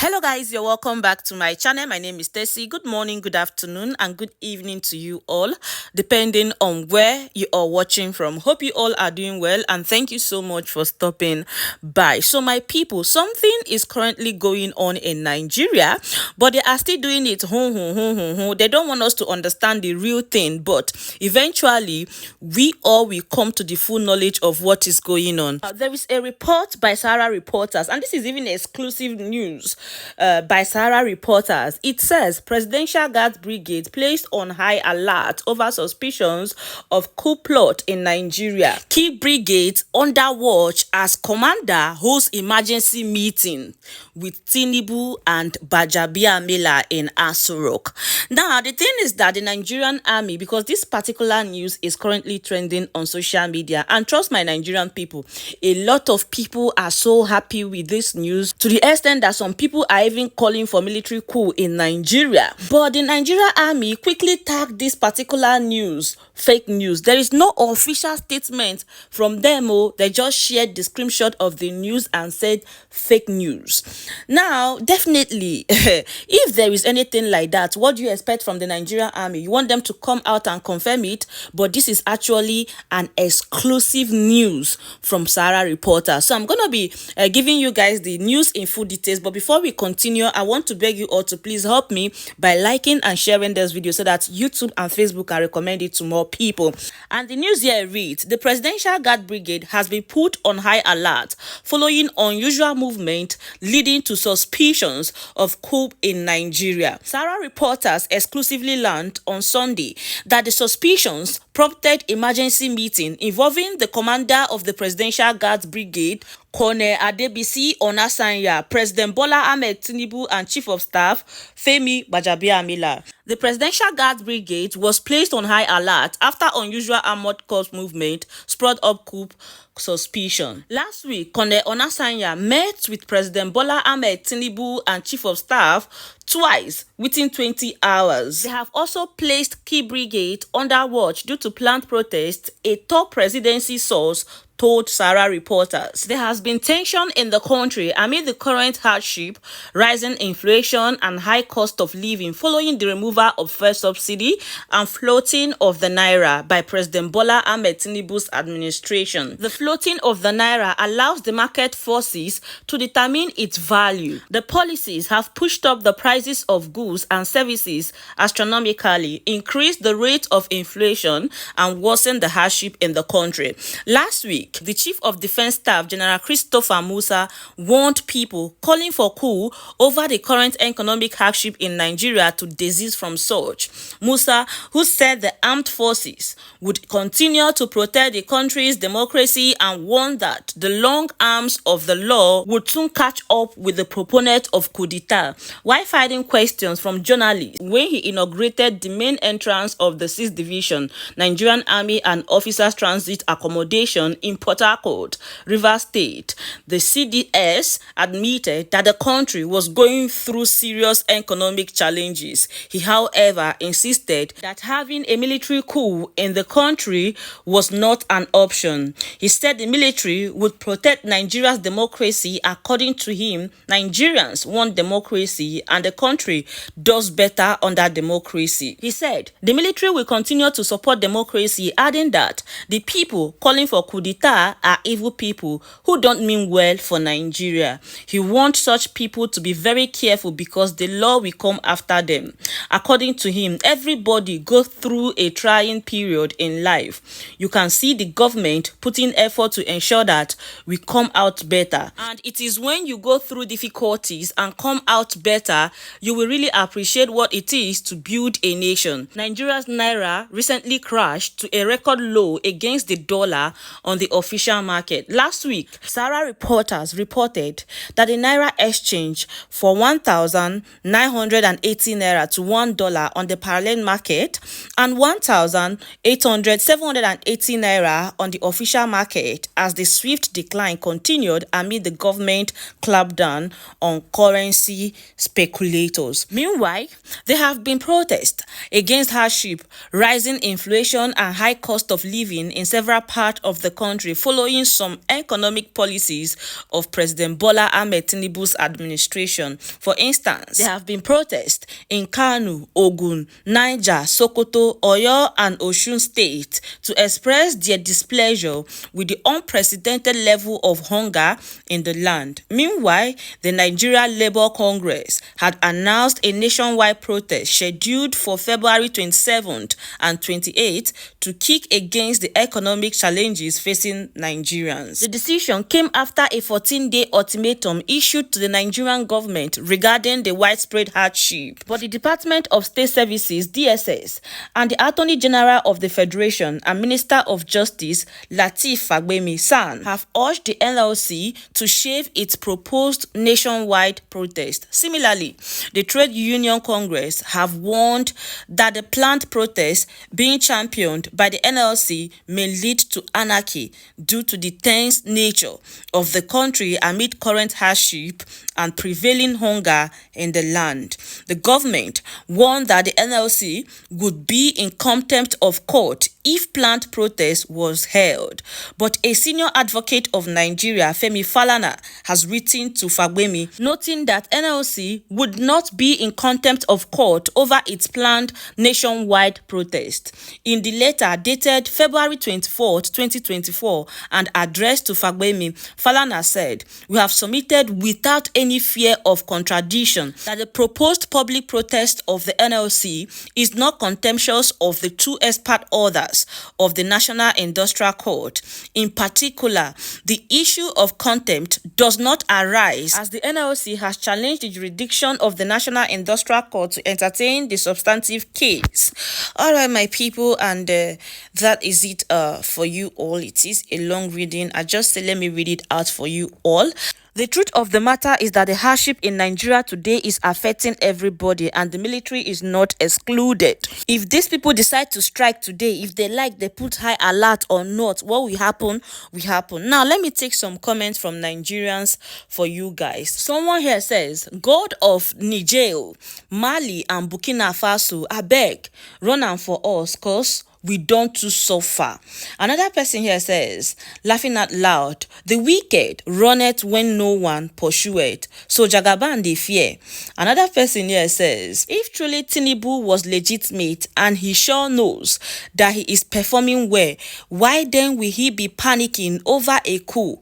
Hello guys, you're welcome back to my channel. My name is Stacy. Good morning, good afternoon, and good evening to you all, depending on where you are watching from. Hope you all are doing well, and thank you so much for stopping by. So my people, something is currently going on in Nigeria, but they are still doing it. They don't want us to understand the real thing, but eventually we all will come to the full knowledge of what is going on. There is a report by Sahara Reporters, and this is even exclusive news by Sahara Reporters. It says Presidential Guard Brigade placed on high alert over suspicions of coup plot in Nigeria. Key brigades under watch as commander hosts emergency meeting with Tinubu and Gbajabiamila in Aso Rock. Now, the thing is that the Nigerian army, because this particular news is currently trending on social media, and trust my Nigerian people, a lot of people are so happy with this news to the extent that some people are even calling for military coup in Nigeria. But the Nigerian army quickly tagged this particular news fake news. There is no official statement from them. They just shared the screenshot of the news and said fake news. Now, definitely, if there is anything like that, what do you expect from the Nigerian army? You want them to come out and confirm it, but this is actually an exclusive news from Sahara Reporters. So I'm going to be giving you guys the news in full details, but before we continue, I want to beg you all to please help me by liking and sharing this video so that YouTube and Facebook can recommend it to more people. And the news here reads, the Presidential Guard Brigade has been put on high alert following unusual movement leading to suspicions of coup in Nigeria. Sahara Reporters exclusively learned on Sunday that the suspicions prompted emergency meeting involving the commander of the Presidential Guard Brigade, Colonel Adebisi Onasanya, President Bola Ahmed Tinubu, and Chief of Staff Femi Gbajabiamila. The Presidential Guard Brigade was placed on high alert after unusual armored corps movement spurred up coup suspicion. Last week, Colonel Onasanya met with President Bola Ahmed Tinubu and Chief of Staff twice within 20 hours. They have also placed key brigade under watch due to planned protests, a top presidency source told Sahara Reporters. There has been tension in the country amid the current hardship, rising inflation, and high cost of living following the removal of fuel subsidy and floating of the naira by President Bola Ahmed Tinubu's administration. The floating of the naira allows the market forces to determine its value. The policies have pushed up the prices of goods and services astronomically, increased the rate of inflation, and worsened the hardship in the country. Last week, the Chief of Defense Staff, General Christopher Musa, warned people calling for coup over the current economic hardship in Nigeria to desist from such. Musa, who said the armed forces would continue to protect the country's democracy and warned that the long arms of the law would soon catch up with the proponent of coup d'etat, while fighting questions from journalists when he inaugurated the main entrance of the 6th Division, Nigerian Army and Officers Transit Accommodation in Port Harcourt, Rivers State. The CDS admitted that the country was going through serious economic challenges. He, however, insisted that having a military coup in the country was not an option. He said the military would protect Nigeria's democracy. According to him, Nigerians want democracy and the country does better under democracy. He said the military will continue to support democracy, adding that the people calling for coup d'etat are evil people who don't mean well for Nigeria. He wants such people to be very careful because the law will come after them. According to him, everybody goes through a trying period in life. You can see the government putting effort to ensure that we come out better. And it is when you go through difficulties and come out better, you will really appreciate what it is to build a nation. Nigeria's naira recently crashed to a record low against the dollar on the official market. Last week, Sahara Reporters reported that the naira exchange for 1,980 naira to $1 on the parallel market and 780 naira on the official market as the swift decline continued amid the government clampdown on currency speculators. Meanwhile, there have been protests against hardship, rising inflation, and high cost of living in several parts of the country military following some economic policies of President Bola Ahmed Tinubu's administration. For instance, there have been protests in Kano, Ogun, Niger, Sokoto, Oyo, and Osun State to express their displeasure with the unprecedented level of hunger in the land. Meanwhile, the Nigeria Labour Congress had announced a nationwide protest scheduled for February 27th and 28th to kick against the economic challenges facing Nigerians. The decision came after a 14-day ultimatum issued to the Nigerian government regarding the widespread hardship. But the Department of State Services (DSS) and the Attorney General of the Federation and Minister of Justice Lateef Fagbemi (SAN) have urged the NLC to shave its proposed nationwide protest. Similarly, the Trade Union Congress have warned that the planned protest being championed by the NLC may lead to anarchy due to the tense nature of the country amid current hardship and prevailing hunger in the land. The government warned that the NLC would be in contempt of court if planned protest was held. But a senior advocate of Nigeria, Femi Falana, has written to Fagbemi, noting that NLC would not be in contempt of court over its planned nationwide protest. In the letter dated February 24, 2024, and addressed to Fagbemi, Falana said, "We have submitted without any fear of contradiction that the proposed public protest of the NLC is not contemptuous of the two expert orders of the National Industrial Court. In particular, the issue of contempt does not arise as the NLC has challenged the jurisdiction of the National Industrial Court to entertain the substantive case." All right, my people, and that is it for you all. It is a long reading. I just say let me read it out for you all. The truth of the matter is that the hardship in Nigeria today is affecting everybody, and the military is not excluded. If these people decide to strike today, if they like, they put high alert or not, what will happen will happen. Now, let me take some comments from Nigerians for you guys. Someone here says, "God of Niger, Mali, and Burkina Faso, abeg, run am for us, cause we don't too suffer." Another person here says, laughing out loud, "The wicked runneth when no one pursueth, so Jagaban dey fear." Another person here says, "If truly Tinubu was legitimate and he sure knows that he is performing well, why then will he be panicking over a coup?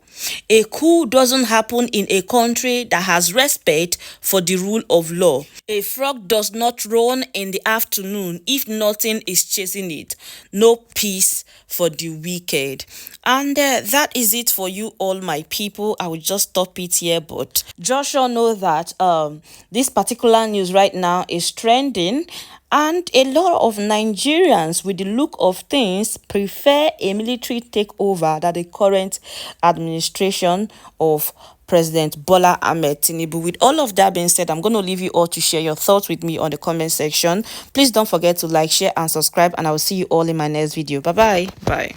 A coup doesn't happen in a country that has respect for the rule of law. A frog does not run in the afternoon if nothing is chasing it. No peace for the wicked." And that is it for you all, my people. I will just stop it here, but just sure know that this particular news right now is trending, and a lot of Nigerians, with the look of things, prefer a military takeover than the current administration of President Bola Ahmed Tinubu. With all of that being said, I'm going to leave you all to share your thoughts with me on the comment section. Please don't forget to like, share, and subscribe, and I will see you all in my next video. Bye-bye. Bye.